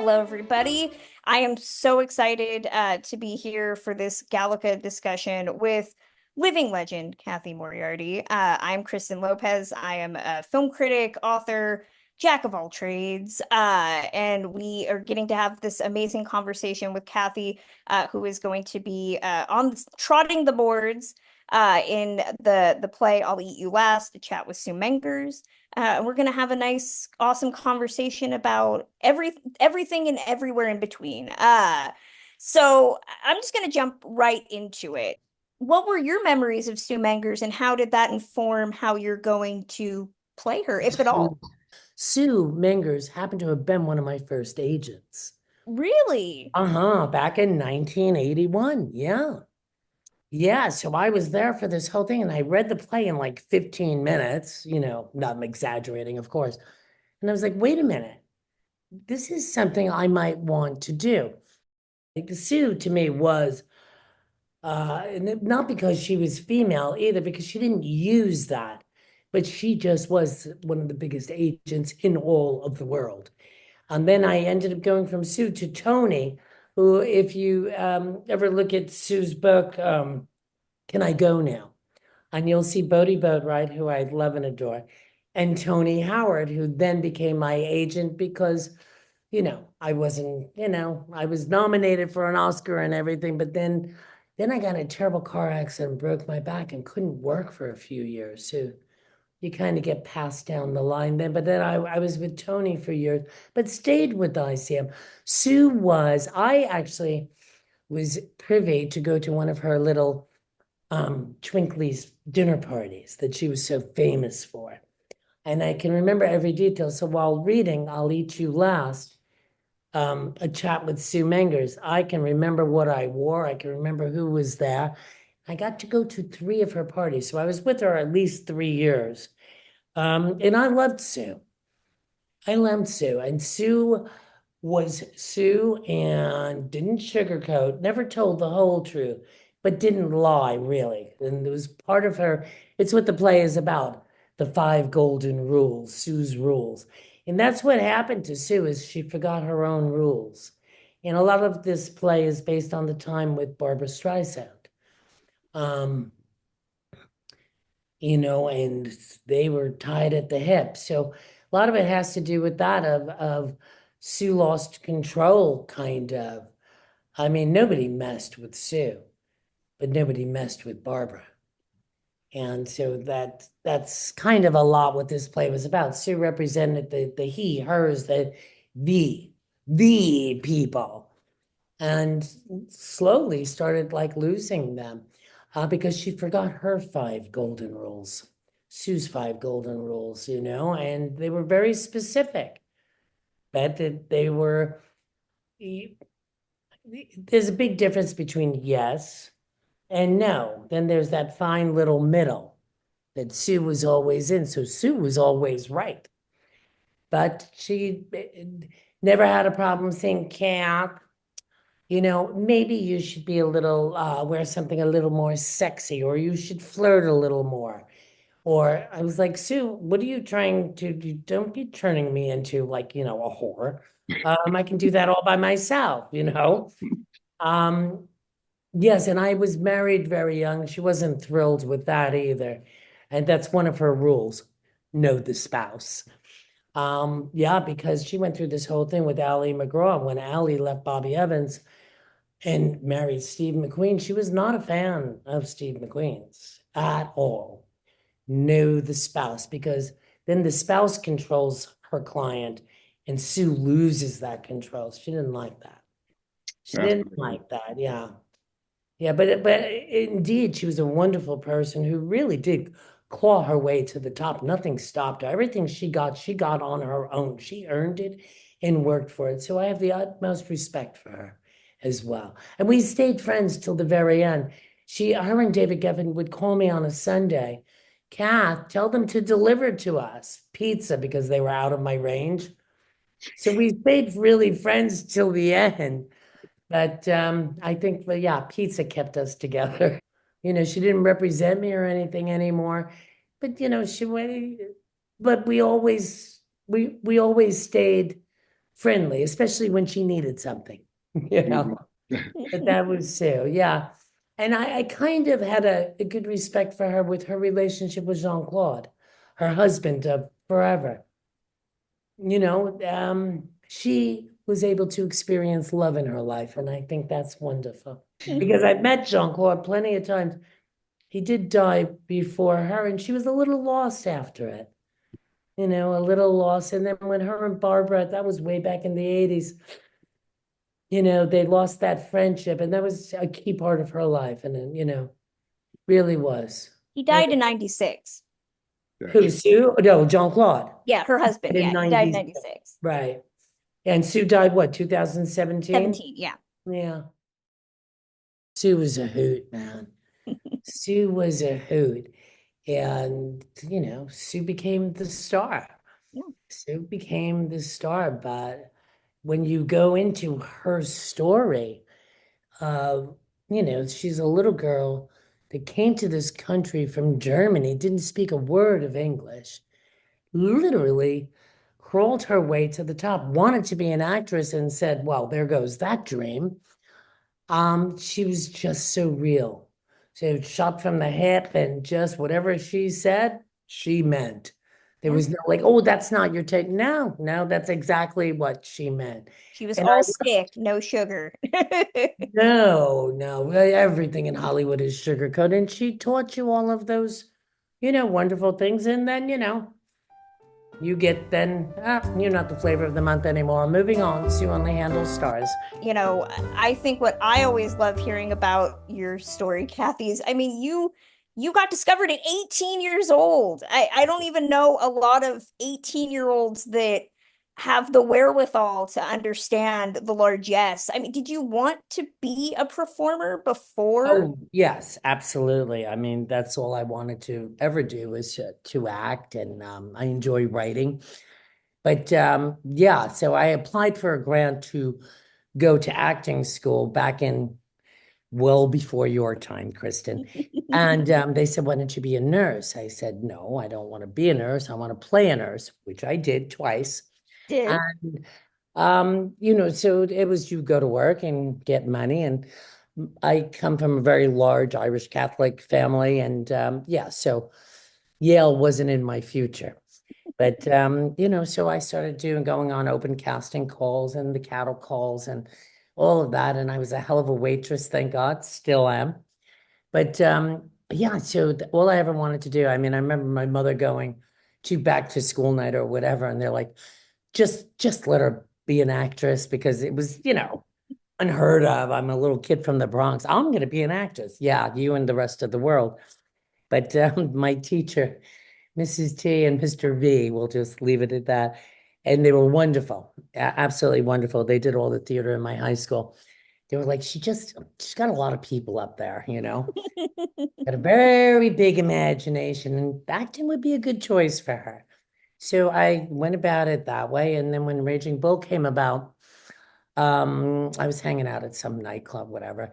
Hello, everybody. I am so excited to be here for this GALECA discussion with living legend Cathy Moriarty. I'm Kristen Lopez. I am a film critic, author, jack of all trades, and we are getting to have this amazing conversation with Cathy, who is going to be on trotting the boards in the play I'll Eat You Last, to chat with Sue Mengers. And we're going to have a nice, awesome conversation about everything and everywhere in between. So I'm just going to jump right into it. What were your memories of Sue Mengers, and how did that inform how you're going to play her, if at all? Sue Mengers happened to have been one of my first agents. Really? Back in 1981. Yeah. Yeah, so I was there for this whole thing and I read the play in like 15 minutes, not exaggerating, of course. And I was like, wait a minute, this is something I might want to do. Like Sue to me was, and not because she was female either, because she didn't use that, but she just was one of the biggest agents in all of the world. And then I ended up going from Sue to Tony, who, if you ever look at Sue's book, Can I Go Now? And you'll see Bodie Boatwright, who I love and adore, and Tony Howard, who then became my agent because, I wasn't, I was nominated for an Oscar and everything, but then I got in a terrible car accident, broke my back, and couldn't work for a few years. So you kind of get passed down the line then. But then I was with Tony for years, but stayed with ICM. I actually was privy to go to one of her little Twinkly's dinner parties that she was so famous for. And I can remember every detail. So while reading I'll Eat You Last, a chat with Sue Mengers, I can remember what I wore. I can remember who was there. I got to go to 3 of her parties. So I was with her at least 3 years. And I loved Sue. And Sue was Sue and didn't sugarcoat, never told the whole truth, but didn't lie really. And it was part of her, it's what the play is about, the 5 golden rules, Sue's rules. And that's what happened to Sue, is she forgot her own rules. And a lot of this play is based on the time with Barbra Streisand. Um, and they were tied at the hip. So a lot of it has to do with that of Sue lost control, kind of. I mean, nobody messed with Sue, but nobody messed with Barbara. And so that's kind of a lot what this play was about. Sue represented the he, hers, the people, and slowly started like losing them because she forgot her 5 golden rules, Sue's 5 golden rules, and they were very specific. But they were, there's a big difference between yes and no. Then there's that fine little middle that Sue was always in. So Sue was always right. But she never had a problem saying, Kath, maybe you should be a little, wear something a little more sexy, or you should flirt a little more. Or I was like, Sue, what are you trying to do? Don't be turning me into like, a whore. I can do that all by myself. Yes, and I was married very young. She wasn't thrilled with that either. And that's one of her rules. Know the spouse. Yeah, because she went through this whole thing with Ally McGraw. When Ally left Bobby Evans and married Steve McQueen, she was not a fan of Steve McQueen's at all. Know the spouse, because then the spouse controls her client and Sue loses that control. She didn't like that. She didn't like that. Yeah. Yeah, but indeed, she was a wonderful person who really did claw her way to the top. Nothing stopped her. Everything she got on her own. She earned it and worked for it. So I have the utmost respect for her as well. And we stayed friends till the very end. Her and David Geffen would call me on a Sunday. Kath, tell them to deliver to us pizza, because they were out of my range. So we stayed really friends till the end. But I think, well, yeah, pizza kept us together. She didn't represent me or anything anymore. But she went, but we always stayed friendly, especially when she needed something, you know. But that was Sue, yeah. And I kind of had a good respect for her with her relationship with Jean-Claude, her husband of forever. She was able to experience love in her life, and I think that's wonderful. Because I've met Jean-Claude plenty of times. He did die before her, and she was a little lost after it. A little lost. And then when her and Barbara, that was way back in the 80s, they lost that friendship, and that was a key part of her life. And then, really was. He died in 96. Who, Sue? No, Jean-Claude. Yeah, her husband. In Yeah, he died in 96. 96. Right. And Sue died what, 2017? 17, yeah. Yeah. Sue was a hoot, man. Sue was a hoot. And, Sue became the star. Yeah. Sue became the star. But when you go into her story, she's a little girl that came to this country from Germany, didn't speak a word of English, literally crawled her way to the top, wanted to be an actress, and said, well, there goes that dream. She was just so real. So shot from the hip, and just whatever she said, she meant. There was no like, oh, that's not your take. No, that's exactly what she meant. She was And all stick, no sugar. no, everything in Hollywood is sugarcoated. And she taught you all of those, wonderful things. And then, you get then, you're not the flavor of the month anymore. Moving on, Sue only handles stars. I think what I always love hearing about your story, Cathy, is, I mean, you got discovered at 18 years old. I don't even know a lot of 18-year-olds that have the wherewithal to understand the largesse. I mean, did you want to be a performer before? Oh, yes, absolutely. I mean, that's all I wanted to ever do is to act, and I enjoy writing. But yeah, so I applied for a grant to go to acting school back in well before your time, Kristen. And they said, why don't you be a nurse? I said, no, I don't want to be a nurse. I want to play a nurse, which I did twice. Did. And so it was you go to work and get money. And I come from a very large Irish Catholic family. And yeah, so Yale wasn't in my future. But so I started going on open casting calls and the cattle calls and all of that. And I was a hell of a waitress, thank God, still am. But yeah, so all I ever wanted to do, I mean, I remember my mother going to back to school night or whatever, and they're like, just let her be an actress, because it was, unheard of. I'm a little kid from the Bronx. I'm going to be an actress. Yeah, you and the rest of the world. But my teacher, Mrs. T and Mr. V, we'll just leave it at that. And they were wonderful, absolutely wonderful. They did all the theater in my high school. They were like, she's got a lot of people up there, got a very big imagination, and acting would be a good choice for her. So I went about it that way. And then when Raging Bull came about, I was hanging out at some nightclub, whatever,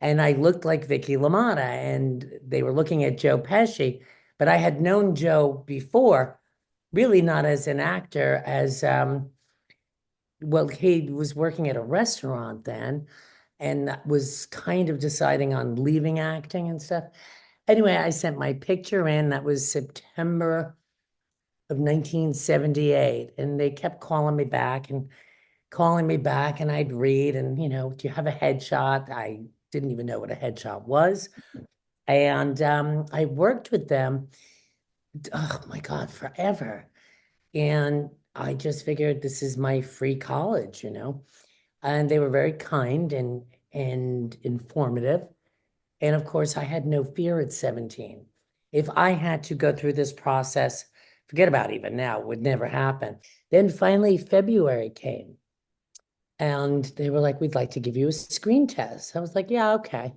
and I looked like Vicky LaMotta, and they were looking at Joe Pesci, but I had known Joe before, really not as an actor, as well, he was working at a restaurant then, and was kind of deciding on leaving acting and stuff. Anyway, I sent my picture in. That was September of 1978, and they kept calling me back, and I'd read, and do you have a headshot? I didn't even know what a headshot was. And I worked with them, oh my God, forever. And I just figured this is my free college, and they were very kind and informative. And of course, I had no fear at 17. If I had to go through this process, forget about even now, it would never happen. Then finally, February came, and they were like, we'd like to give you a screen test. I was like, yeah, okay.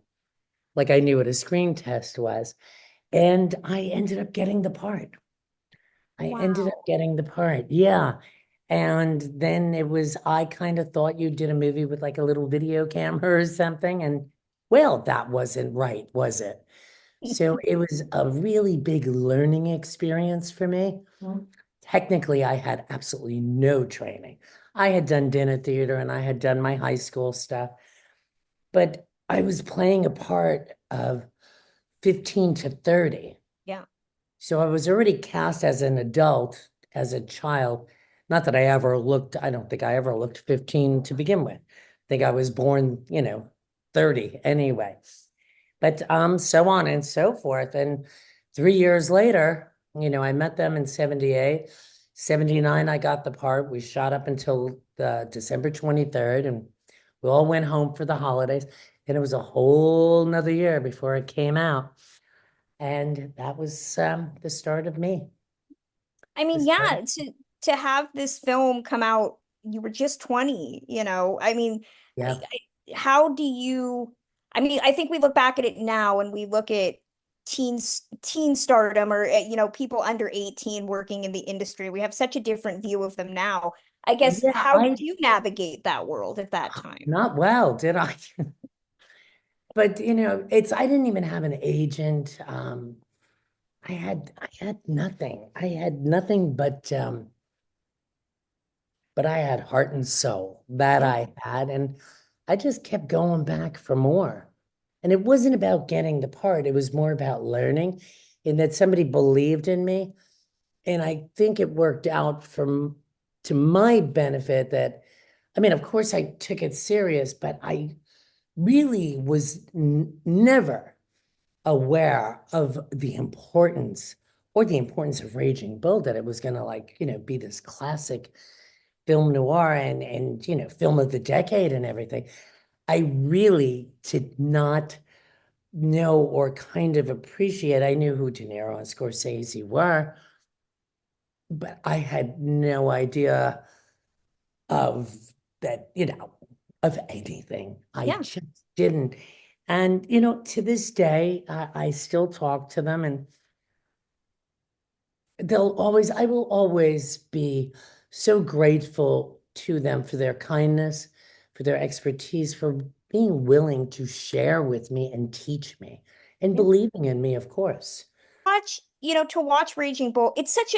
Like I knew what a screen test was. And I ended up getting the part. Yeah. And then I kind of thought you did a movie with like a little video camera or something. And well, that wasn't right, was it? So it was a really big learning experience for me. Technically, I had absolutely no training. I had done dinner theater and I had done my high school stuff, but I was playing a part of 15 to 30. Yeah. So I was already cast as an adult, as a child. Not that I don't think I ever looked 15 to begin with. I think I was born, 30 anyway. But so on and so forth. And 3 years later, I met them in 78. 79, I got the part. We shot up until the December 23rd, and we all went home for the holidays. And it was a whole nother year before it came out. And that was the start of me. I The mean, start of, yeah, to have this film come out, you were just 20, you know. I mean, yeah. how do you I mean, I think we look back at it now and we look at teen stardom or people under 18 working in the industry. We have such a different view of them now. I guess Yeah, how did you navigate that world at that time? not well, did I? But I didn't even have an agent. I had nothing. I had nothing but I had heart and soul that Yeah. I had, and I just kept going back for more. And it wasn't about getting the part, it was more about learning and that somebody believed in me. And I think it worked out from to my benefit that, I mean, of course I took it serious, but I really was never aware of the importance of Raging Bull, that it was going to be this classic film noir and film of the decade and everything. I really did not know or kind of appreciate. I knew who De Niro and Scorsese were, but I had no idea of that, of anything. I Yeah. just didn't. And, to this day, I still talk to them, and I will always be so grateful to them for their kindness, for their expertise, for being willing to share with me and teach me and Yeah. believing in me, of course. To watch Raging Bull, it's such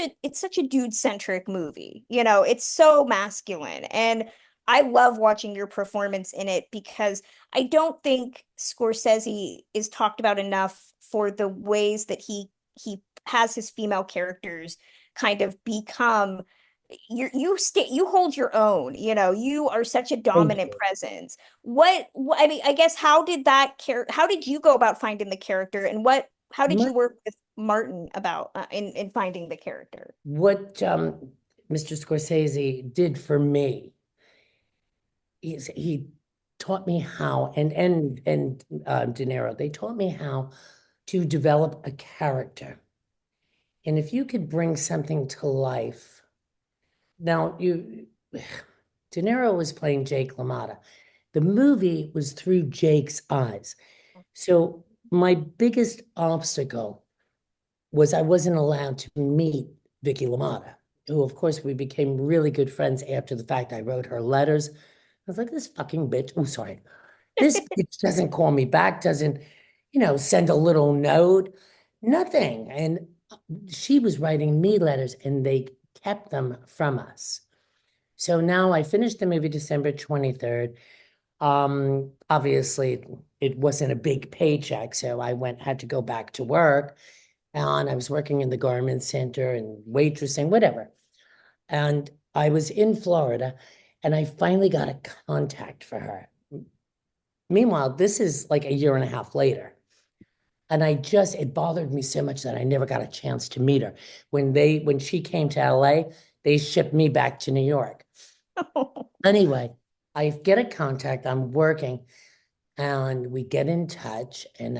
a dude-centric movie. It's so masculine. And I love watching your performance in it because I don't think Scorsese is talked about enough for the ways that he has his female characters kind of become you hold your own, you are such a Thank dominant you. presence. I mean, I guess how did you go about finding the character, and how did you My, work with Martin about in finding the character? what Mr. Scorsese did for me is he taught me how, and De Niro, they taught me how to develop a character. And if you could bring something to life, now De Niro was playing Jake LaMotta. The movie was through Jake's eyes. So my biggest obstacle was I wasn't allowed to meet Vicky LaMotta, who of course we became really good friends after the fact. I wrote her letters. I was like, this fucking bitch. Oh, sorry. This bitch doesn't call me back, doesn't, send a little note, nothing. And she was writing me letters and they kept them from us. So now I finished the movie December 23rd. Obviously it wasn't a big paycheck, so had to go back to work. And I was working in the garment center and waitressing, whatever. And I was in Florida and I finally got a contact for her. Meanwhile, this is like a year and a half later. And it bothered me so much that I never got a chance to meet her. When she came to LA, they shipped me back to New York. Anyway, I get a contact, I'm working, and we get in touch. And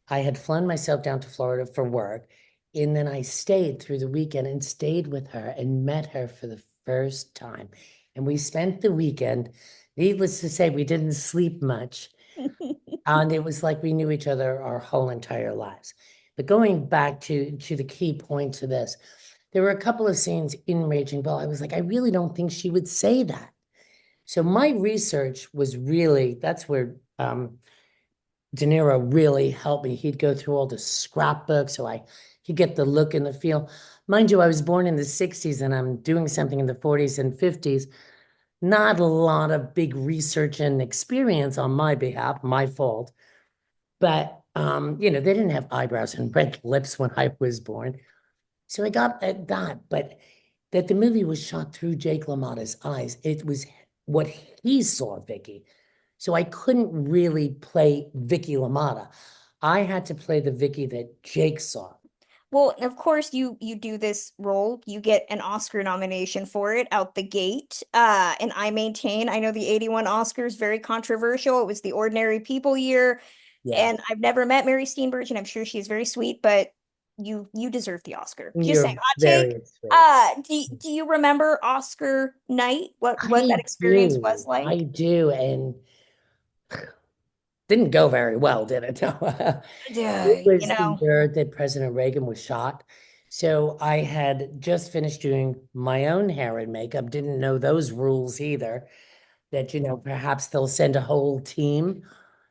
I had flown myself down to Florida for work. And then I stayed through the weekend and stayed with her and met her for the first time. And we spent the weekend, needless to say, we didn't sleep much. And it was like we knew each other our whole entire lives. But going back to the key point to this, there were a couple of scenes in Raging Bull. I was like, I really don't think she would say that. So my research was really, that's where De Niro really helped me. He'd go through all the scrapbooks. So I You get the look and the feel. Mind you, I was born in the 60s and I'm doing something in the 40s and 50s. Not a lot of big research and experience on my behalf, my fault. But they didn't have eyebrows and red lips when I was born. So I got that, but that the movie was shot through Jake LaMotta's eyes. It was what he saw, Vicky. So I couldn't really play Vicky LaMotta. I had to play the Vicky that Jake saw. Well, of course you do this role. You get an Oscar nomination for it out the gate. And I maintain, I know the 81 Oscars very controversial. It was the Ordinary People year, Yeah, and I've never met Mary Steenburgen, and I'm sure she's very sweet, but you deserve the Oscar. Just saying, you're hot take. very sweet. Do you remember Oscar night? What I that experience was do. I like? do. And didn't go very well, did it? It Yeah, was the year that President Reagan was shot. So I had just finished doing my own hair and makeup, didn't know those rules either, that, perhaps they'll send a whole team.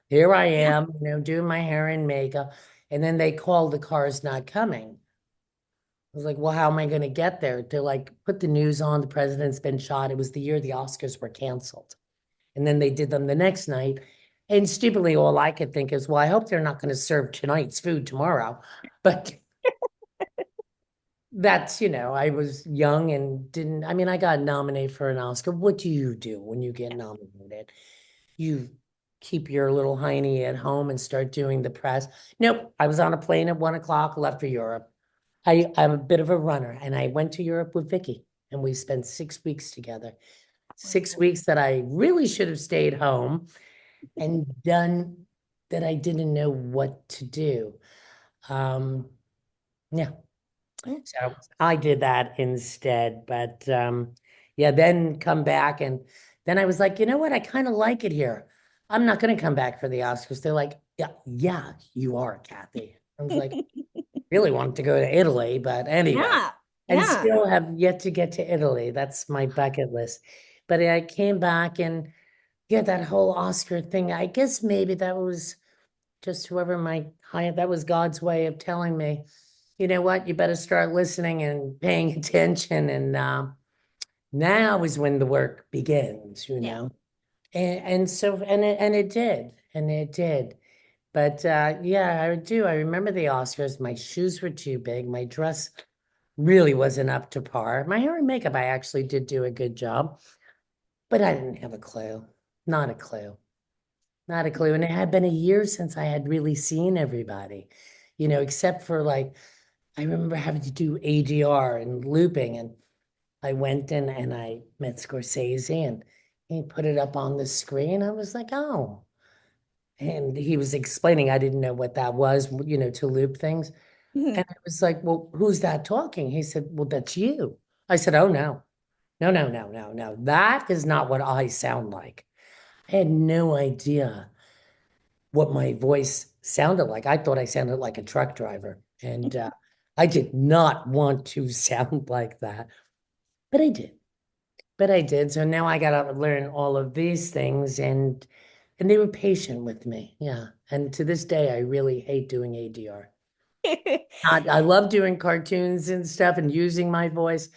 Here I yeah. am, doing my hair and makeup. And then they called the car's not coming. I was like, well, how am I going to get there? To like put the news on, the president's been shot. It was the year the Oscars were canceled. And then they did them the next night. And stupidly, all I could think is, well, I hope they're not going to serve tonight's food tomorrow. But that's, I was young and didn't, I mean, I got nominated for an Oscar. What do you do when you get nominated? You keep your little hiney at home and start doing the press. Nope. I was on a plane at 1 o'clock, left for Europe. I'm a bit of a runner, and I went to Europe with Vicky, and we spent 6 weeks together. 6 weeks that I really should have stayed home and done that I didn't know what to do. Yeah, so I did that instead. But yeah, then come back, and then I was like, you know what? I kind of like it here. I'm not going to come back for the Oscars. They're like, yeah, yeah, you are, Cathy. I was like, really wanted to go to Italy, but anyway, Yeah, and yeah. still have yet to get to Italy. That's my bucket list. But I came back and yeah, that whole Oscar thing, I guess maybe that was just whoever my high, that was God's way of telling me, you know what, you better start listening and paying attention. And now is when the work begins, Yeah. And so and it did, and it did. But yeah, I do. I remember the Oscars. My shoes were too big. My dress really wasn't up to par. My hair and makeup, I actually did do a good job, but I didn't have a clue. Not a clue. Not a clue. And it had been a year since I had really seen everybody, except for like, I remember having to do ADR and looping. And I went in and I met Scorsese and he put it up on the screen. I was like, oh. And he was explaining, I didn't know what that was, to loop things. Mhm. And I was like, well, who's that talking? He said, well, that's you. I said, oh, no, no, no, no, no, no. That is not what I sound like. I had no idea what my voice sounded like. I thought I sounded like a truck driver. And I did not want to sound like that, but I did. But I did. So now I got to learn all of these things and they were patient with me. Yeah. And to this day, I really hate doing ADR. I love doing cartoons and stuff and using my voice,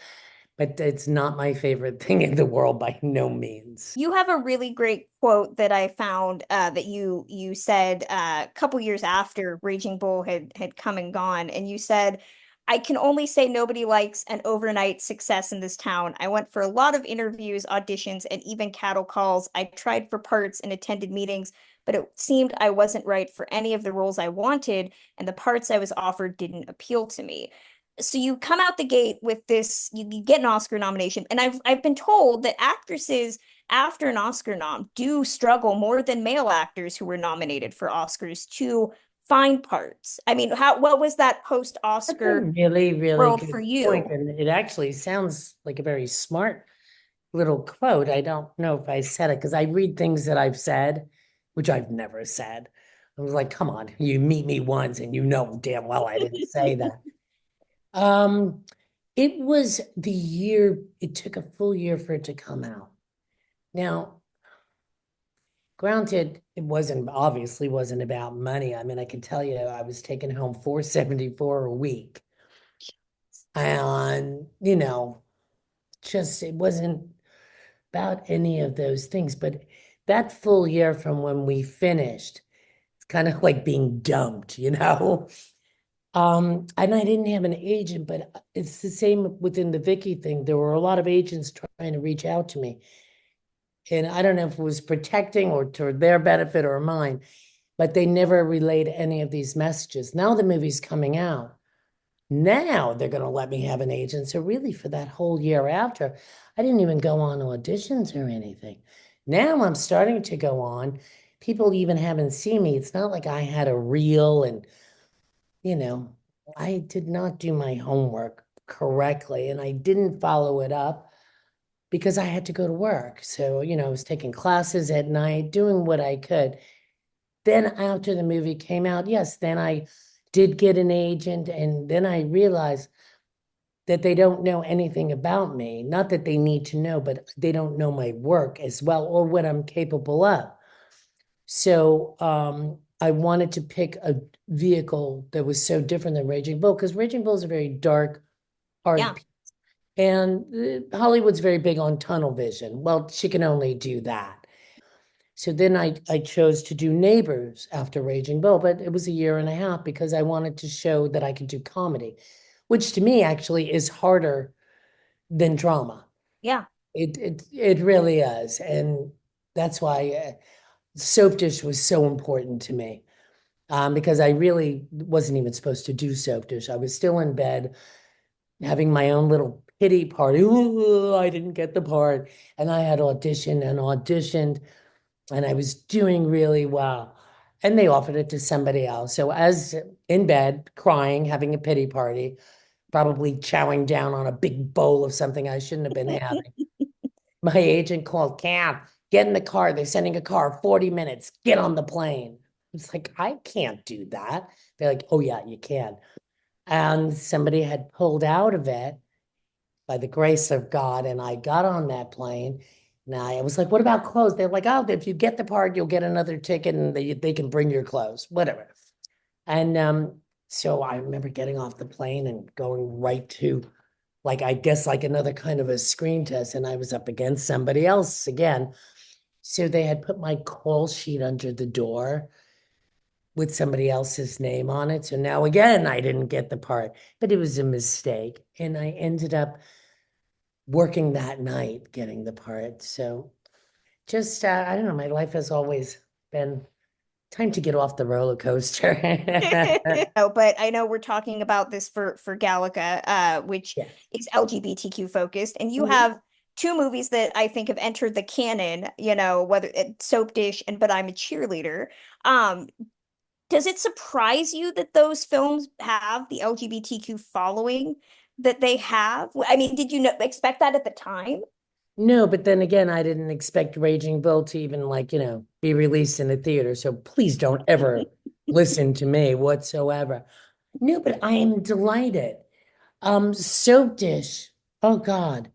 but it's not my favorite thing in the world by no means. You have a really great quote that I found that you said a couple years after Raging Bull had come and gone, and you said, "I can only say nobody likes an overnight success in this town. I went for a lot of interviews, auditions, and even cattle calls. I tried for parts and attended meetings, but it seemed I wasn't right for any of the roles I wanted, and the parts I was offered didn't appeal to me." So you come out the gate with this, you get an Oscar nomination, and I've been told that actresses after an Oscar nom do struggle more than male actors who were nominated for Oscars to find parts. I mean, what was that That's a post-Oscar really, really world good for point. you? And it actually sounds like a very smart little quote. I don't know if I said it because I read things that I've said, which I've never said. I was like, come on, you meet me once and you know damn well I didn't say that. Um, it was the year, it took a full year for it to come out. Now, granted, it obviously wasn't about money. I mean, I can tell you I was taking home 474 a week. And, just it wasn't about any of those things. But that full year from when we finished, it's kind of like being dumped. And I didn't have an agent, but it's the same within the Vicky thing. There were a lot of agents trying to reach out to me. And I don't know if it was protecting or to their benefit or mine, but they never relayed any of these messages. Now the movie's coming out. Now they're going to let me have an agent. So really for that whole year after, I didn't even go on auditions or anything. Now I'm starting to go on. People even haven't seen me. It's not like I had a reel and, you know, I did not do my homework correctly and I didn't follow it up because I had to go to work. So, I was taking classes at night, doing what I could. Then after the movie came out, yes, then I did get an agent, and then I realized that they don't know anything about me. Not that they need to know, but they don't know my work as well or what I'm capable of. So I wanted to pick a vehicle that was so different than Raging Bull, because Raging Bull is a very dark Yeah. art piece. And Hollywood's very big on tunnel vision. Well, she can only do that. So then I chose to do Neighbors after Raging Bull, but it was a year and a half because I wanted to show that I could do comedy, which to me actually is harder than drama. Yeah. It really is. And that's why Soap Dish was so important to me. Because I really wasn't even supposed to do Soap Dish. I was still in bed having my own little pity party. Ooh, I didn't get the part. And I had auditioned and auditioned, and I was doing really well. And they offered it to somebody else. So, as in bed, crying, having a pity party, probably chowing down on a big bowl of something I shouldn't have been having, my agent called, Kath, get in the car. They're sending a car 40 minutes. Get on the plane. It's like, I can't do that. They're like, oh, yeah, you can. And somebody had pulled out of it by the grace of God, and I got on that plane. Now I was like, what about clothes? They're like, oh, if you get the part, you'll get another ticket and they can bring your clothes, whatever. And so I remember getting off the plane and going right to like I guess like another kind of a screen test, and I was up against somebody else again. So they had put my call sheet under the door with somebody else's name on it. So now again, I didn't get the part, but it was a mistake. And I ended up working that night, getting the part. So just, I don't know, my life has always been time to get off the roller coaster. No, but I know we're talking about this for GALECA, which Yeah. is LGBTQ focused, and you Mhm. have two movies that I think have entered the canon, whether it's Soap Dish and But I'm a Cheerleader. Um, does it surprise you that those films have the LGBTQ following that they have? I mean, did you know, expect that at the time? No, but then again, I didn't expect Raging Bull to even like, be released in a theater. So please don't ever listen to me whatsoever. No, but I am delighted. Soap Dish. Oh God.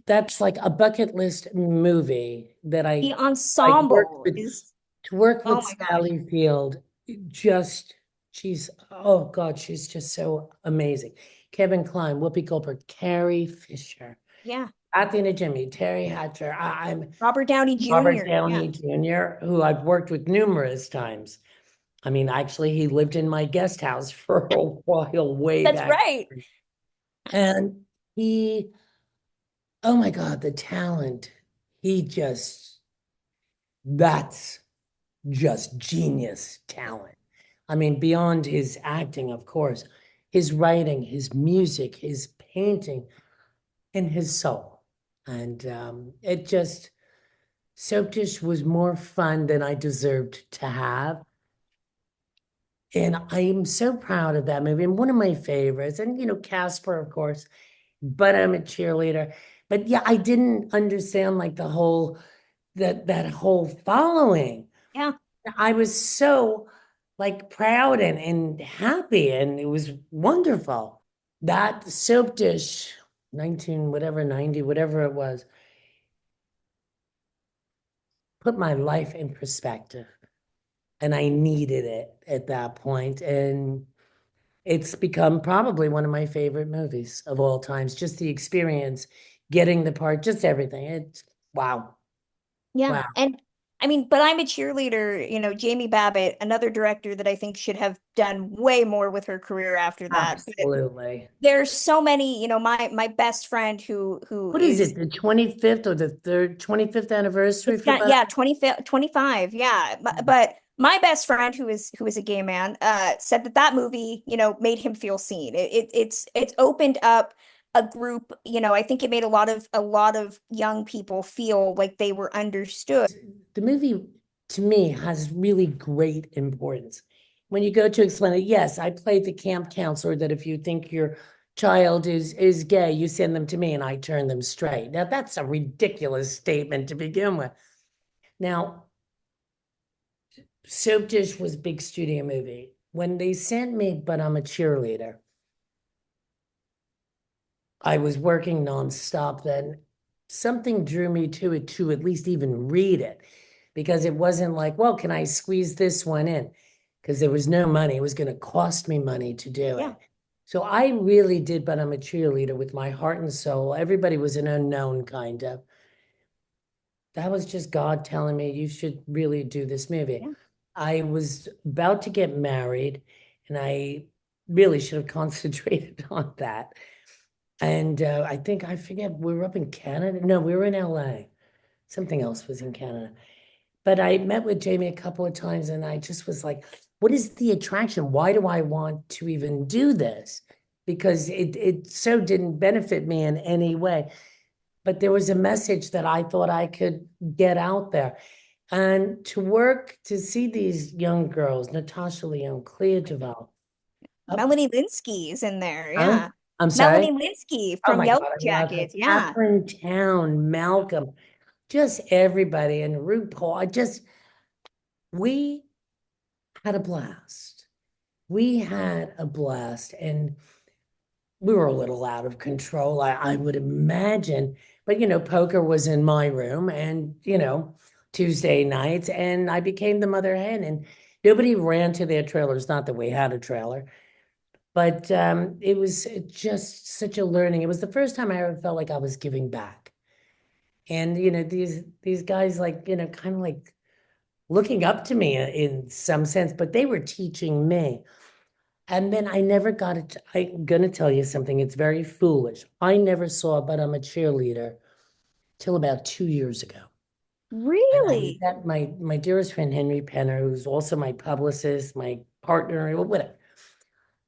That's like a bucket list movie that The I worked ensemble with is, to work oh with my gosh. Sally Field. Just she's oh God, she's just so amazing. Kevin Kline, Whoopi Goldberg, Carrie Fisher, Yeah. Athena Jimmy, Terry Hatcher. I'm Robert Downey Robert Jr. Yeah. Downey Jr., who I've worked with numerous times. I mean, actually, he lived in my guest house for a while, way That's back. right. And he, oh my God, the talent. He just, that's just genius talent. I mean, beyond his acting, of course, his writing, his music, his painting, and his soul. And it just, Soap Dish was more fun than I deserved to have. And I am so proud of that movie and one of my favorites. And, Casper, of course, but I'm a cheerleader. But yeah, I didn't understand like that whole following. Yeah. I was so like proud and happy, and it was wonderful. That Soap Dish, 19, whatever, 90, whatever it was, put my life in perspective. And I needed it at that point. And It's become probably one of my favorite movies of all times. Just the experience, getting the part, just everything. It's wow. Yeah. Wow. And I mean, but I'm a cheerleader, Jamie Babbitt, another director that I think should have done way more with her career after that. But Absolutely. there's so many, my best friend who What is is it? The 25th or the third 25th anniversary it's for got Butter? yeah, 25, 25, yeah. But my best friend who is a gay man said that movie, made him feel seen. It's opened up a group, I think it made a lot of young people feel like they were understood. The movie to me has really great importance. When you go to explain it, yes, I played the camp counselor that if you think your child is gay, you send them to me and I turn them straight. Now that's a ridiculous statement to begin with. Now, Soapdish was a big studio movie. When they sent me, but I'm a cheerleader, I was working nonstop then. Something drew me to it to at least even read it because it wasn't like, well, can I squeeze this one in? Because there was no money. It was going to cost me money to do Yeah, it. So I really did, but I'm a cheerleader with my heart and soul. Everybody was an unknown kind of. That was just God telling me you should really do this movie. yeah. I was about to get married and I really should have concentrated on that. And I think, I forget, we were up in Canada. No, we were in LA. Something else was in Canada. But I met with Jamie a couple of times and I just was like, what is the attraction? Why do I want to even do this? Because it so didn't benefit me in any way. But there was a message that I thought I could get out there. And to work, to see these young girls, Natasha Lyonne, Clea Duvall, up, Melanie Linsky is in there. huh? Yeah. I'm Melanie sorry. Linsky Oh from my Yellow God, I love her. Jackets. Yeah. Catherine Town, Malcolm, just everybody, and RuPaul. We had a blast. We had a blast, and we were a little out of control, I would imagine. But, poker was in my room, and, Tuesday nights, and I became the mother hen, and nobody ran to their trailers. Not that we had a trailer. But it was just such a learning. It was the first time I ever felt like I was giving back. And these guys like, kind of like looking up to me in some sense, but they were teaching me. And then I never got it. I'm gonna tell you something. It's very foolish. I never saw But I'm a Cheerleader till about 2 years ago. And I was Really? at my dearest friend Henry Penner, who's also my publicist, my partner, or whatever.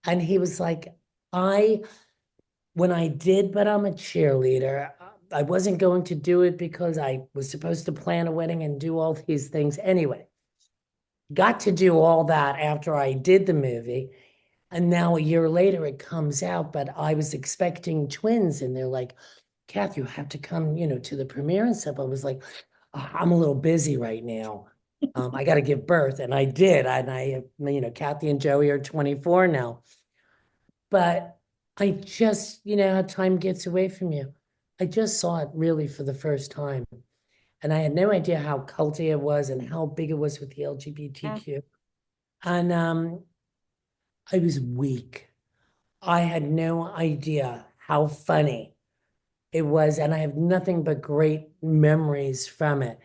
And he was like, I when I did, but I'm a cheerleader. I wasn't going to do it because I was supposed to plan a wedding and do all these things anyway. Got to do all that after I did the movie. And now a year later it comes out, but I was expecting twins and they're like, Kath, you have to come, to the premiere and stuff. I was like, "Oh, I'm a little busy right now. I got to give birth. And I did. And Kathy and Joey are 24 now. But I just, how time gets away from you. I just saw it really for the first time. And I had no idea how culty it was and how big it was with the Yeah. LGBTQ. And I was weak. I had no idea how funny it was. And I have nothing but great memories from it.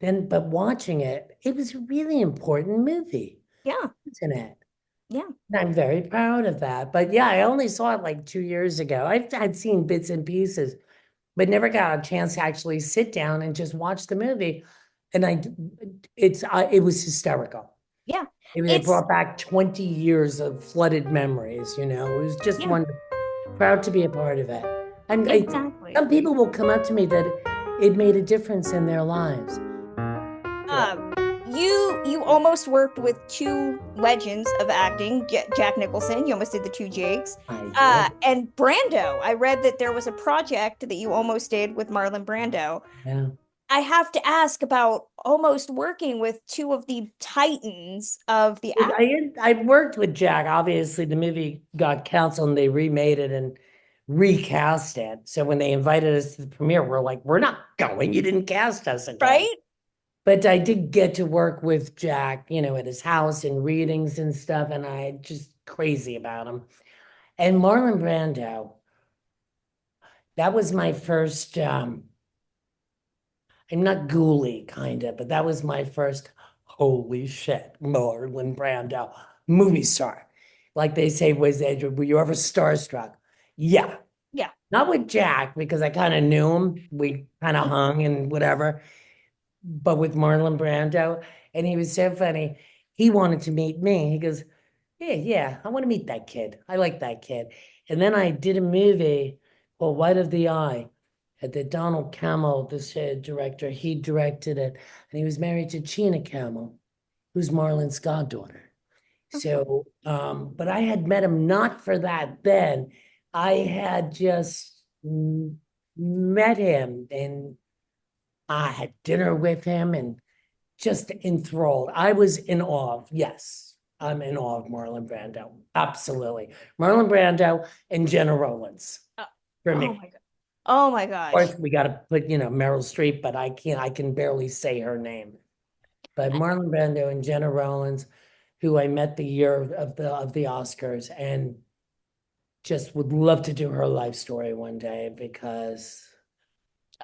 But watching it, it was a really important movie, Yeah. isn't it? Yeah. And I'm very proud of that. But yeah, I only saw it like 2 years ago. I'd seen bits and pieces, but never got a chance to actually sit down and just watch the movie. And it was hysterical. Yeah. It It's brought back 20 years of flooded memories, It was just yeah, wonderful. Proud to be a part of it. And exactly. some people will come up to me that it made a difference in their lives. Yeah, Um, you almost worked with two legends of acting, Jack Nicholson. You almost did the two Jakes. I did. And Brando. I read that there was a project that you almost did with Marlon Brando. Yeah. I have to ask about almost working with two of the titans of the act. I worked with Jack. Obviously, the movie got canceled and they remade it and recast it. So when they invited us to the premiere, we're like, we're not going. You didn't cast us again. Right? But I did get to work with Jack, at his house and readings and stuff. And I just crazy about him. And Marlon Brando, that was my first, I'm not ghouly kind of, but that was my first holy shit, Marlon Brando, movie star. Like they say, were you ever starstruck? Yeah. Yeah. Not with Jack, because I kind of knew him. We kind of hung and whatever. But with Marlon Brando, and he was so funny. He wanted to meet me. He goes, yeah, I want to meet that kid. I like that kid. And then I did a movie called White of the Eye at the Donald Cammell, this director. He directed it, and he was married to Gina Cammell, who's Marlon's goddaughter. So, but I had met him not for that then. I had just met him and I had dinner with him and just enthralled. I was in awe. Yes, I'm in awe of Marlon Brando. Absolutely. Marlon Brando and Jenna Rollins Uh, for oh me. my God. Oh my Of gosh. course, we got to put, Meryl Streep, but I can barely say her name. But Marlon Brando and Jenna Rollins, who I met the year of the Oscars, and just would love to do her life story one day because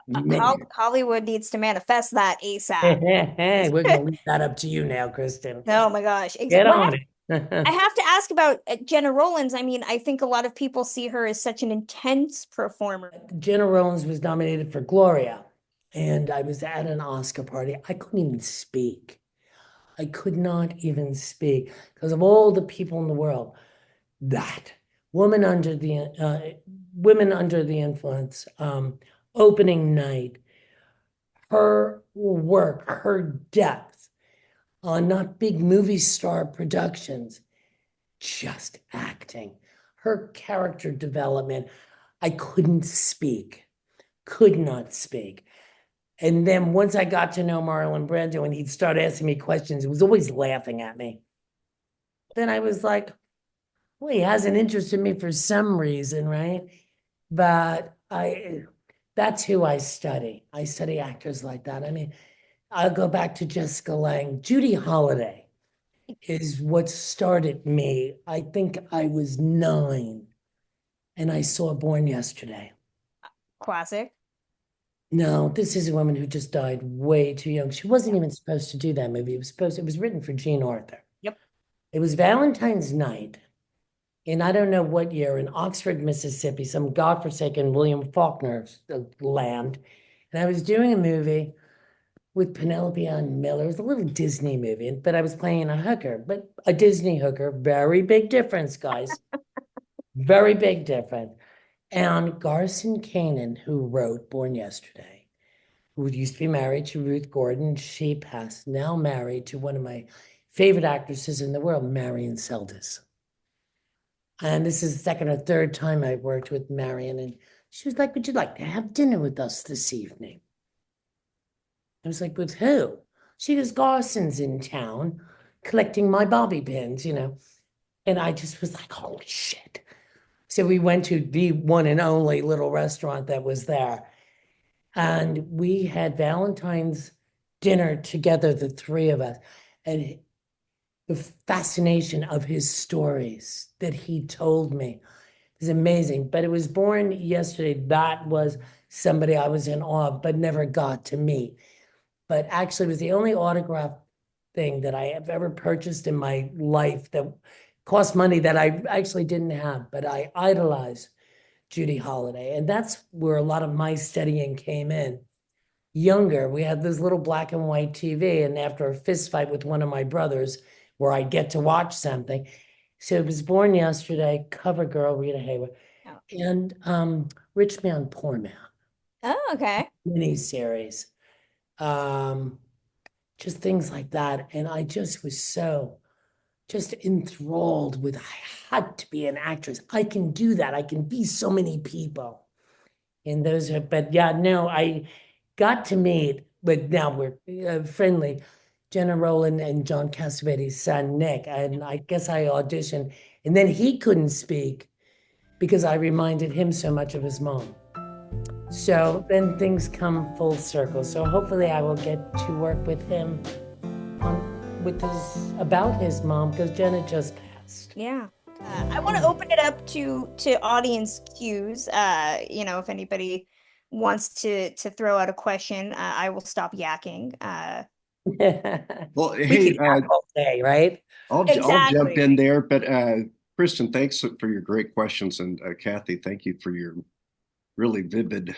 man. Hollywood needs to manifest that ASAP. We're gonna leave that up to you now, Kristen. Oh my gosh. Get Well, on I it. have to ask about Jenna Rollins. I mean, I think a lot of people see her as such an intense performer. Jenna Rollins was nominated for Gloria, and I was at an Oscar party. I couldn't even speak. I could not even speak because of all the people in the world. That woman under the women under the influence, opening night, her work, her depth on not big movie star productions, just acting, her character development. I couldn't speak, could not speak. And then once I got to know Marlon Brando and he'd start asking me questions, he was always laughing at me. Then I was like, well, he has an interest in me for some reason, right? But that's who I study. I study actors like that. I mean, I'll go back to Jessica Lange. Judy Holliday is what started me. I think I was 9 and I saw Born Yesterday. Classic. No, this is a woman who just died way too young. She wasn't even supposed to do that movie. It was written for Jean Arthur. Yep. It was Valentine's night in I don't know what year in Oxford, Mississippi, some godforsaken William Faulkner land. And I was doing a movie with Penelope Ann Miller. It was a little Disney movie, but I was playing a hooker, but a Disney hooker. Very big difference, guys. Very big difference. And Garson Kanin, who wrote Born Yesterday, who used to be married to Ruth Gordon, she passed, now married to one of my favorite actresses in the world, Marion Seldes. And this is the second or third time I worked with Marion, and she was like, would you like to have dinner with us this evening? I was like, with who? She goes, Garson's in town collecting my bobby pins, And I just was like, holy shit. So we went to the one and only little restaurant that was there. And we had Valentine's dinner together, the three of us. And the fascination of his stories that he told me is amazing. But it was Born Yesterday. That was somebody I was in awe of, but never got to meet. But actually, it was the only autograph thing that I have ever purchased in my life that cost money that I actually didn't have. But I idolized Judy Holliday. And that's where a lot of my studying came in. Younger, we had this little black and white TV, and after a fist fight with one of my brothers, where I get to watch something. So it was Born Yesterday, Cover Girl, Rita Hayworth, Oh, and Rich Man, Poor Man oh, okay. miniseries. Just things like that. And I just was so just enthralled with I had to be an actress. I can do that. I can be so many people. And those are, but yeah, no, I got to meet, but now we're friendly, Jenna Rowland and John Cassavetes' son, Nick. And I guess I auditioned. And then he couldn't speak because I reminded him so much of his mom. So then things come full circle. So hopefully I will get to work with him on about his mom because Jenna just passed. Yeah. I want to open it up to audience cues. If anybody wants to throw out a question, I will stop yakking. Well, We hey, could yak all day, right? I'll jump Exactly. in there, but Kristen, thanks for your great questions, and Cathy, thank you for your really vivid,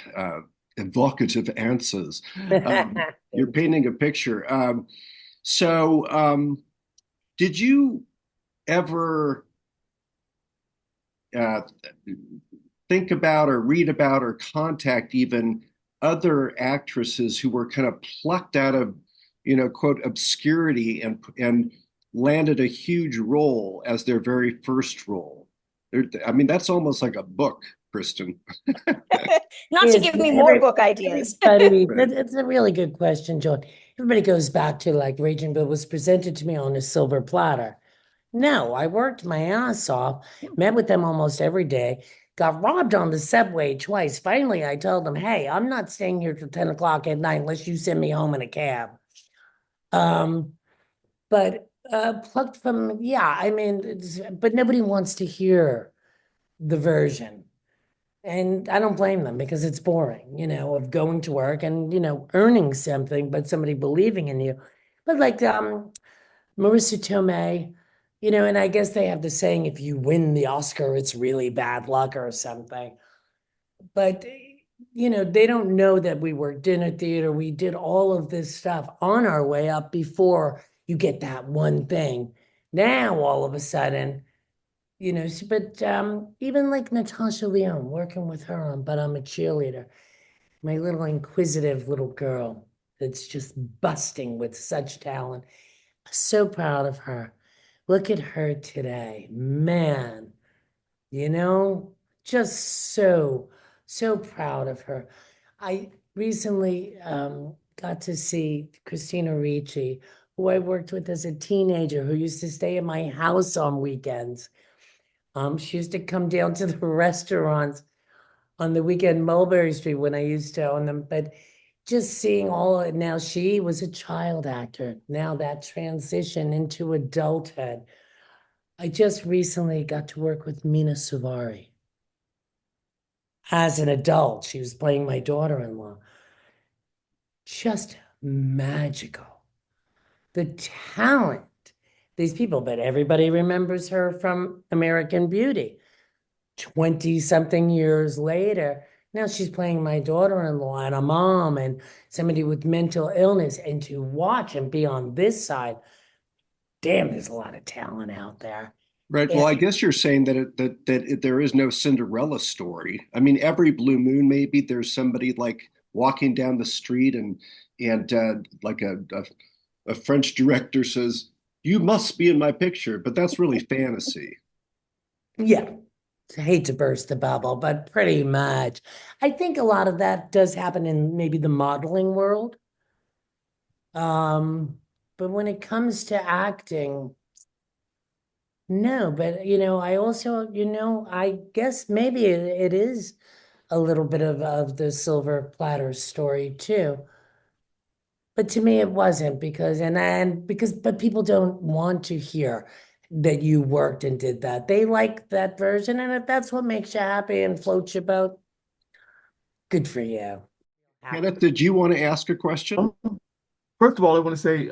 evocative answers. You're Thank you. painting a picture. Did you ever uh, think about or read about or contact even other actresses who were kind of plucked out of, quote, obscurity and landed a huge role as their very first role? I mean, that's almost like a book, Kristen. Not to Yes, give me more book ideas. everybody, Right. it's a really good question, John. Everybody goes back to like Raging Bull was presented to me on a silver platter. No, I worked my ass off, met with them almost every day, got robbed on the subway twice. Finally, I told them, hey, I'm not staying here till 10 o'clock at night unless you send me home in a cab. Um, but plucked from, yeah, I mean, but nobody wants to hear the version. And I don't blame them because it's boring, of going to work and, earning something, but somebody believing in you. But like Marissa Tomei, and I guess they have the saying, if you win the Oscar, it's really bad luck or something. But, they don't know that we worked in a theater. We did all of this stuff on our way up before you get that one thing. Now, all of a sudden, but even like Natasha Lyonne, working with her on But I'm a Cheerleader, my little inquisitive little girl that's just busting with such talent. So proud of her. Look at her today. Man, you know, just so proud of her. I recently got to see Christina Ricci, who I worked with as a teenager, who used to stay at my house on weekends. She used to come down to the restaurants on the weekend, Mulberry Street, when I used to own them. But just seeing all it now, she was a child actor. Now that transition into adulthood. I just recently got to work with Mina Suvari as an adult. She was playing my daughter-in-law. Just magical. The talent, these people, but everybody remembers her from American Beauty. 20 something years later, now she's playing my daughter-in-law and a mom and somebody with mental illness. And to watch and be on this side, damn, there's a lot of talent out there. Right. Well, And I guess you're saying there is no Cinderella story. I mean, every blue moon, maybe there's somebody like walking down the street and like a French director says, "You must be in my picture," but that's really fantasy. yeah, I hate to burst the bubble, but pretty much. I think a lot of that does happen in maybe the modeling world. Um, but when it comes to acting, no, but I also, I guess maybe it is a little bit of the silver platter story too. But to me, it wasn't because, but people don't want to hear that you worked and did that. They like that version. And if that's what makes you happy and floats your boat, good for you. Kenneth, did you want to ask a question? Um, First of all, I want to say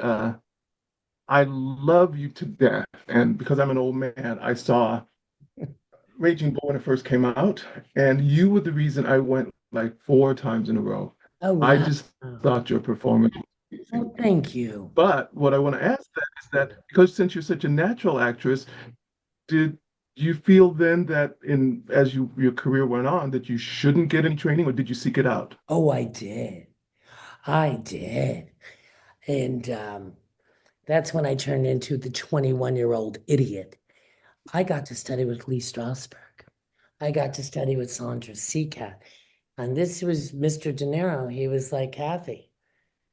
I love you to death. And because I'm an old man, I saw Raging Bull when it first came out, and you were the reason I went like 4 times in a row. Oh, I wow. just thought your performance was Oh, amazing. thank you. But what I want to ask that is that because since you're such a natural actress, did you feel then that in as your career went on that you shouldn't get any training, or did you seek it out? Oh, I did. I did. And that's when I turned into the 21-year-old idiot. I got to study with Lee Strasberg. I got to study with Sandra Seacat. And this was Mr. De Niro. He was like, Cathy,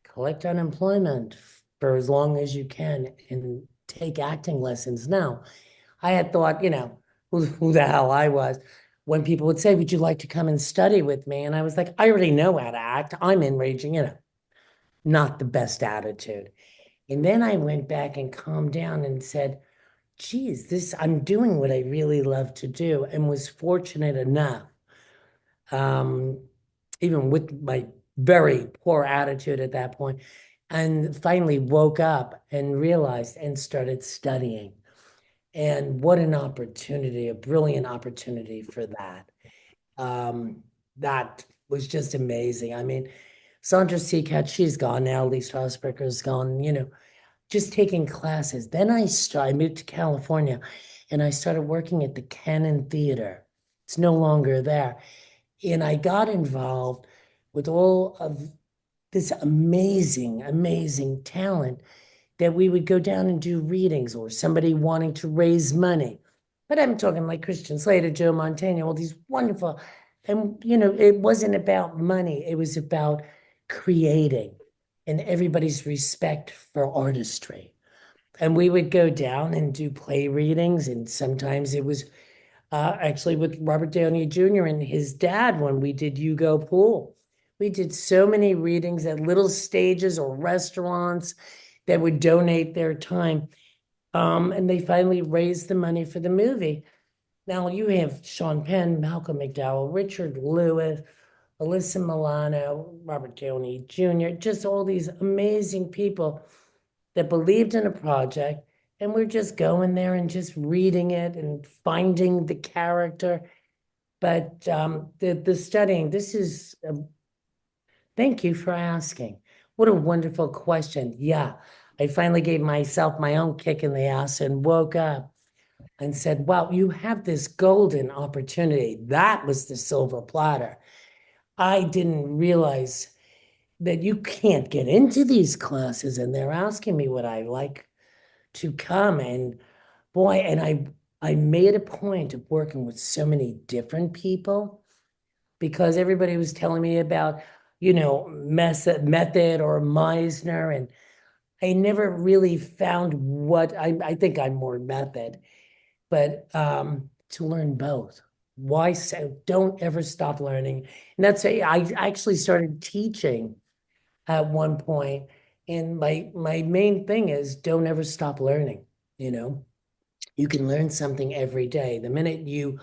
collect unemployment for as long as you can and take acting lessons. Now, I had thought, who the hell I was. When people would say, would you like to come and study with me? And I was like, I already know how to act. I'm enraging, not the best attitude. And then I went back and calmed down and said, geez, I'm doing what I really love to do, and was fortunate enough, um, even with my very poor attitude at that point, and finally woke up and realized and started studying. And what an opportunity, a brilliant opportunity for that. Um, that was just amazing. I mean, Sandra Seacat, she's gone now, Lise Strasberger's gone, just taking classes. Then I moved to California and I started working at the Cannon Theater. It's no longer there. And I got involved with all of this amazing, amazing talent that we would go down and do readings, or somebody wanting to raise money. But I'm talking like Christian Slater, Joe Montana, all these wonderful, and it wasn't about money, it was about creating and everybody's respect for artistry. And we would go down and do play readings, and sometimes it was actually with Robert Downey Jr. and his dad when we did You Go Pool. We did so many readings at little stages or restaurants that would donate their time. And they finally raised the money for the movie. Now you have Sean Penn, Malcolm McDowell, Richard Lewis, Alyssa Milano, Robert Downey Jr., just all these amazing people that believed in a project, and we're just going there and just reading it and finding the character. But the studying, thank you for asking. What a wonderful question. Yeah, I finally gave myself my own kick in the ass and woke up and said, wow, you have this golden opportunity. That was the silver platter. I didn't realize that you can't get into these classes, and they're asking me would I like to come. And boy, and I made a point of working with so many different people, because everybody was telling me about, method or Meisner, and I never really found what I think I'm more method, but to learn both. Why so? Don't ever stop learning. And I actually started teaching at one point, and my main thing is don't ever stop learning. You can learn something every day. The minute you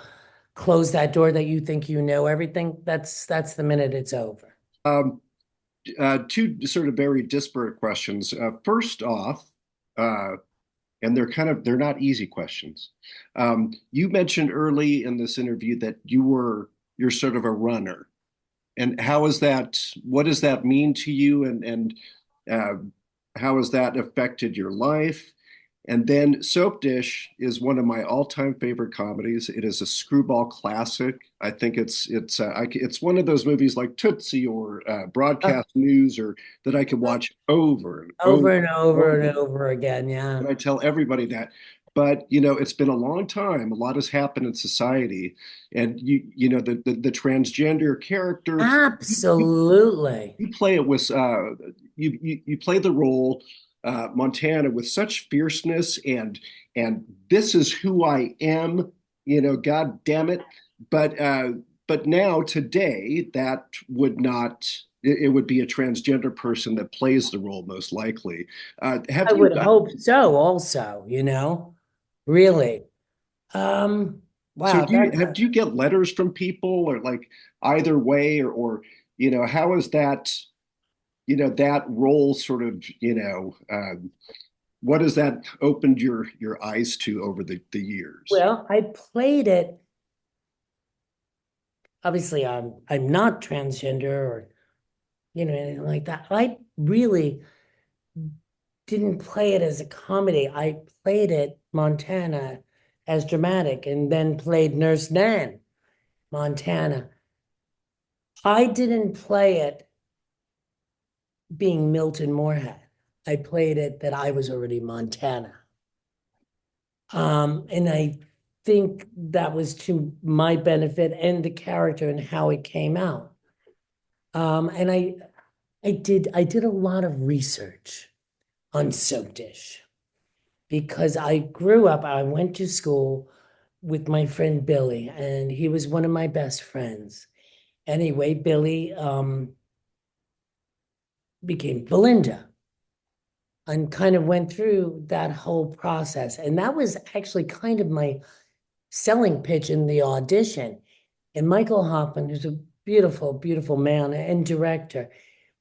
close that door that you think you know everything, that's the minute it's over. Um, Two sort of very disparate questions. First off, and they're not easy questions. You mentioned early in this interview that you're sort of a runner. And how is that, what does that mean to you? And uh, how has that affected your life? And then Soapdish is one of my all-time favorite comedies. It is a screwball classic. I think it's one of those movies like Tootsie or Broadcast News, or that I could watch over and Over over and and over over. and over again. Yeah. And I tell everybody that. But it's been a long time. A lot has happened in society, and the transgender character. Absolutely. You play it with you play the role, Montana, with such fierceness, and this is who I am, God damn it. But now today that would not, it would be a transgender person that plays the role most likely. Have I you would hope so also, really. so Wow, do you get letters from people, or like either way, or how is that, that role sort of, what has that opened your eyes to over the years? well, I played it. Obviously, I'm not transgender or, anything like that. I really didn't play it as a comedy. I played it, Montana, as dramatic, and then played Nurse Nan, Montana. I didn't play it being Milton Moorhead. I played it that I was already Montana. And I think that was to my benefit and the character and how it came out. And I did a lot of research on Soapdish, because I grew up, I went to school with my friend Billy, and he was one of my best friends. Anyway, Billy became Belinda. and kind of went through that whole process. And that was actually kind of my selling pitch in the audition. And Michael Hoffman, who's a beautiful, beautiful man and director,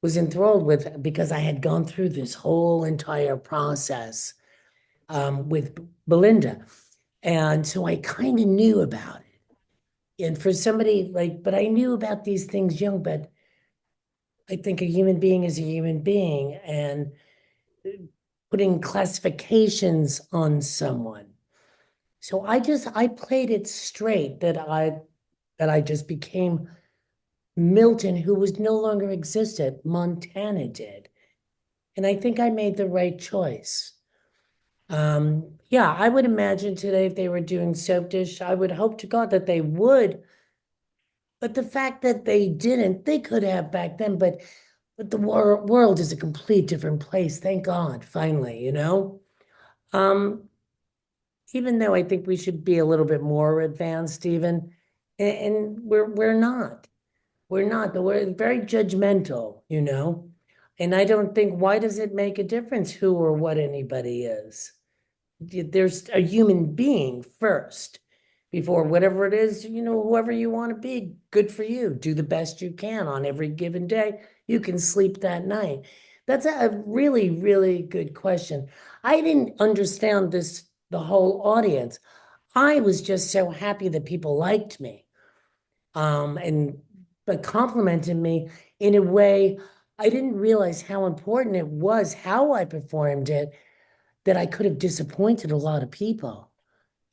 was enthralled with because I had gone through this whole entire process with Belinda. And so I kind of knew about it. And for somebody like, but I knew about these things young, but I think a human being is a human being, and putting classifications on someone. So I played it straight that I just became Milton, who was no longer existed. Montana did. And I think I made the right choice. Yeah, I would imagine today if they were doing Soapdish, I would hope to God that they would. But the fact that they didn't, they could have back then, but the world is a complete different place. Thank God, finally, you know? Um, Even though I think we should be a little bit more advanced even, and we're not. We're not, but we're very judgmental, you know? And I don't think, why does it make a difference who or what anybody is? There's a human being first before whatever it is, you know, whoever you want to be, good for you. Do the best you can on every given day. You can sleep that night. That's a really, really good question. I didn't understand this, the whole audience. I was just so happy that people liked me. And but complimented me in a way I didn't realize how important it was, how I performed it, that I could have disappointed a lot of people.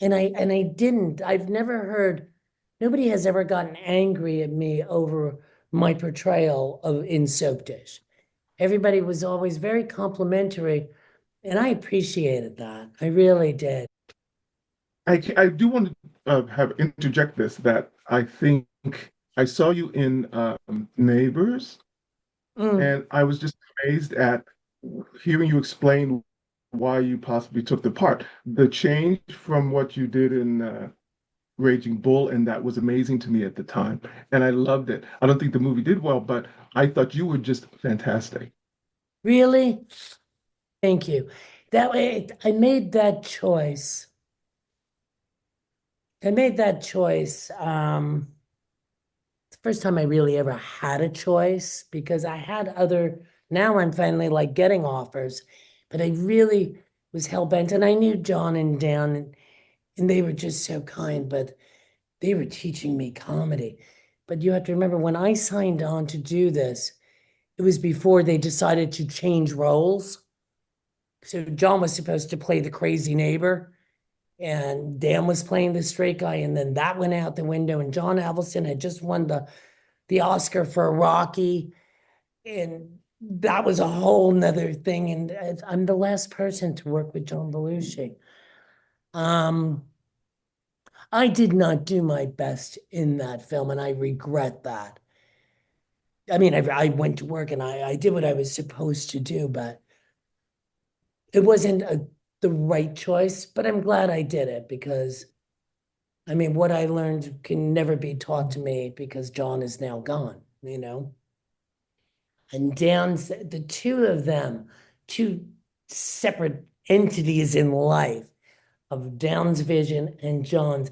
And I didn't. I've never heard, nobody has ever gotten angry at me over my portrayal of in Soap Dish. Everybody was always very complimentary, and I appreciated that. I really did. I do want to have interject this that I think I saw you in Neighbors, Mm. and I was just amazed at hearing you explain why you possibly took the part. The change from what you did in Raging Bull, and that was amazing to me at the time, and I loved it. I don't think the movie did well, but I thought you were just fantastic. Really? Thank you. That way, I made that choice. I made that choice. It's the first time I really ever had a choice because I had other, now I'm finally like getting offers, but I really was hell bent. And I knew John and Dan, and they were just so kind, but they were teaching me comedy. But you have to remember when I signed on to do this, it was before they decided to change roles. So John was supposed to play the crazy neighbor, and Dan was playing the straight guy, and then that went out the window. And John Avildsen had just won the Oscar for Rocky, and that was a whole nother thing. And I'm the last person to work with John Belushi. Um, I did not do my best in that film, and I regret that. I mean, I went to work and I did what I was supposed to do, but it wasn't the right choice. But I'm glad I did it because, I mean, what I learned can never be taught to me because John is now gone, you know? And Dan's, the two of them, two separate entities in life of Dan's vision and John's,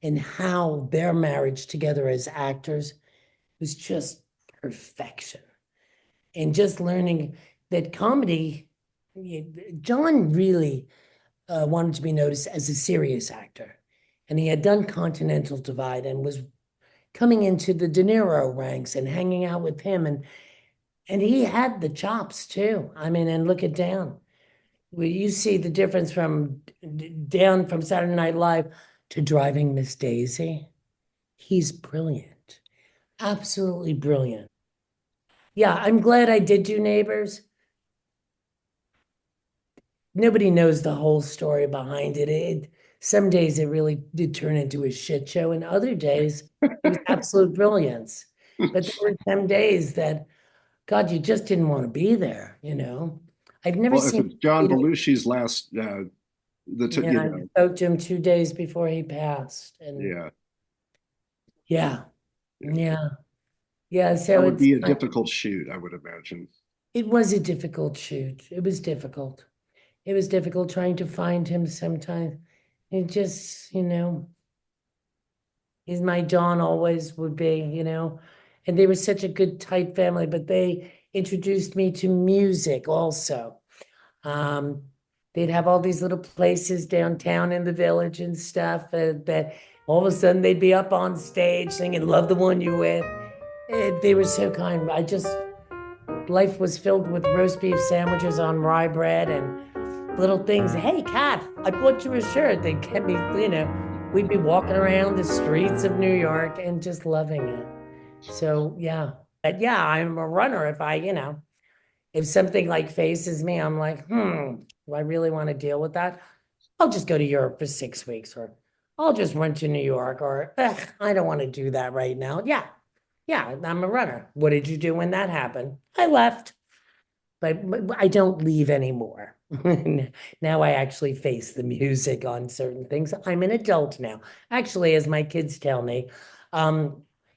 and how their marriage together as actors was just perfection. And just learning that comedy, John really wanted to be noticed as a serious actor. And he had done Continental Divide and was coming into the De Niro ranks and hanging out with him. And he had the chops too. I mean, and look at Dan. Well, you see the difference from Dan from Saturday Night Live to Driving Miss Daisy. He's brilliant, absolutely brilliant. Yeah, I'm glad I did do Neighbors. Nobody knows the whole story behind it. Some days it really did turn into a shit show, and other days it was absolute brilliance. But there were some days that, God, you just didn't want to be there, you know? I've never Well, if seen, it's John you know, Belushi's last, you yeah, I know, spoke to him 2 days before he passed, and yeah, yeah, yeah, yeah, yeah. that So would it's be a difficult shoot, I would imagine. It was a difficult shoot. It was difficult. It was difficult trying to find him sometimes. It just, he's my John always would be. And they were such a good, tight family, but they introduced me to music also. Um, they'd have all these little places downtown in the village and stuff, that all of a sudden they'd be up on stage singing "Love the One You With." They were so kind. Life was filled with roast beef sandwiches on rye bread and little things. Hey, Kath, I bought you a shirt. They kept me, we'd be walking around the streets of New York and just loving it. So, yeah. But yeah, I'm a runner. If something like faces me, I'm like, do I really want to deal with that? I'll just go to Europe for 6 weeks, or I'll just run to New York, or I don't want to do that right now. Yeah. Yeah, I'm a runner. What did you do when that happened? I left, but I don't leave anymore. Now I actually face the music on certain things. I'm an adult now. Actually, as my kids tell me,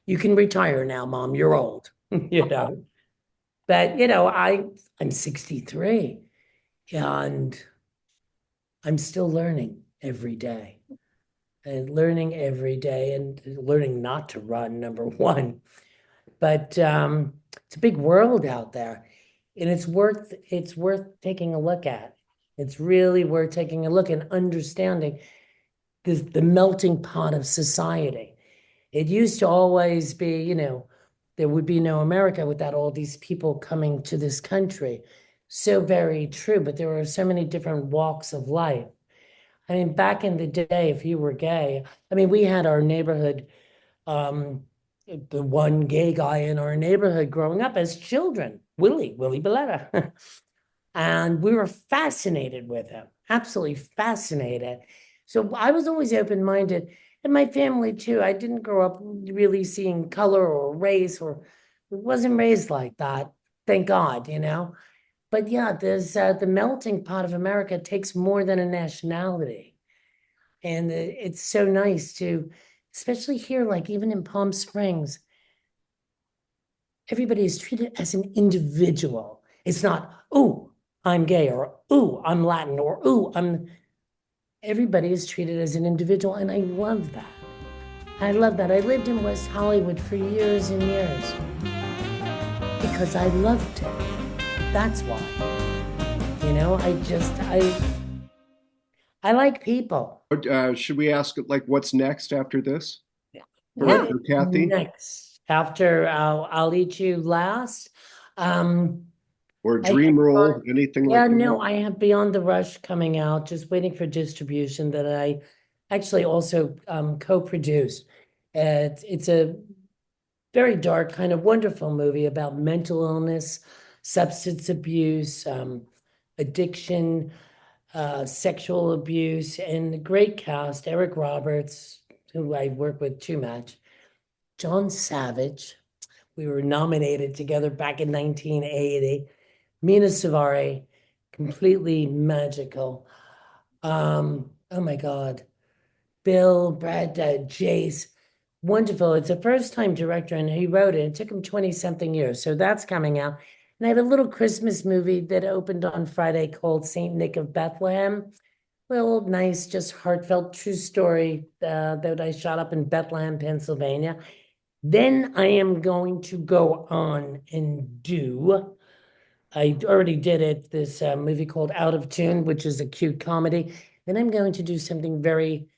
you can retire now, Mom. You're old, But I'm 63 and I'm still learning every day. And learning every day and learning not to run, number one. But it's a big world out there, and it's worth taking a look at. It's really worth taking a look and understanding the melting pot of society. It used to always be, there would be no America without all these people coming to this country. So very true, but there were so many different walks of life. I mean, back in the day, if you were gay, I mean, we had our neighborhood, the one gay guy in our neighborhood growing up as children, Willie Belletta. And we were fascinated with him, absolutely fascinated. So I was always open-minded, and my family too. I didn't grow up really seeing color or race, or wasn't raised like that, thank God. But yeah, there's the melting pot of America takes more than a nationality. And it's so nice to, especially here, like even in Palm Springs, everybody is treated as an individual. It's not, oh, I'm gay, or oh, I'm Latin, or oh, everybody is treated as an individual. And I love that. I love that. I lived in West Hollywood for years and years because I loved it. That's why. I like people. Should we ask like what's next after this What for is Cathy? next? After I'll Eat You Last. Or Dream Roll, anything like that? No, I have Beyond the Rush coming out, just waiting for distribution, that I actually also co-produced. It's a very dark, kind of wonderful movie about mental illness, substance abuse, addiction, sexual abuse, and a great cast. Eric Roberts, who I work with too much, John Savage. We were nominated together back in 1980. Mina Savari, completely magical. Oh my God. Bill, Brad, Jace, wonderful. It's a first-time director, and he wrote it. It took him 20-something years. So that's coming out. And I have a little Christmas movie that opened on Friday called Saint Nick of Bethlehem. Little nice, just heartfelt, true story that I shot up in Bethlehem, Pennsylvania. Then I am going to go on and do, I already did it, this movie called Out of Tune, which is a cute comedy. Then I'm going to do something very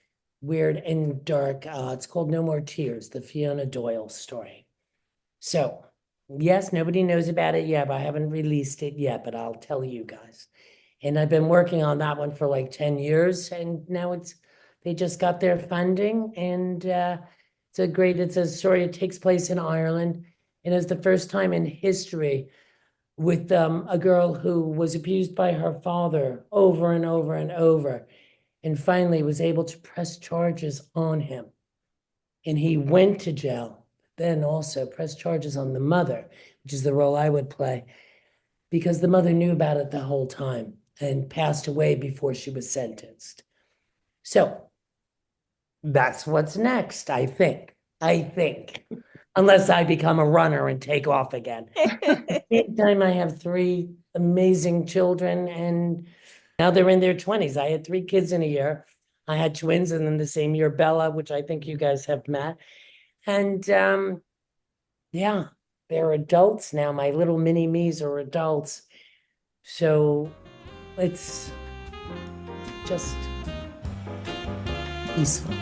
weird and dark. It's called No More Tears, the Fiona Doyle story. So, yes, nobody knows about it yet, but I haven't released it yet, but I'll tell you guys. And I've been working on that one for like 10 years, and now they just got their funding, and it's a story. It takes place in Ireland, and it's the first time in history with a girl who was abused by her father over and over and over, and finally was able to press charges on him. And he went to jail, then also pressed charges on the mother, which is the role I would play, because the mother knew about it the whole time and passed away before she was sentenced. So that's what's next, I think. unless I become a runner and take off again. Meantime, I have three amazing children, and now they're in their 20s. I had three kids in a year. I had twins, and then the same year, Bella, which I think you guys have met. And yeah, they're adults now. My little mini me's are adults. So it's just peaceful.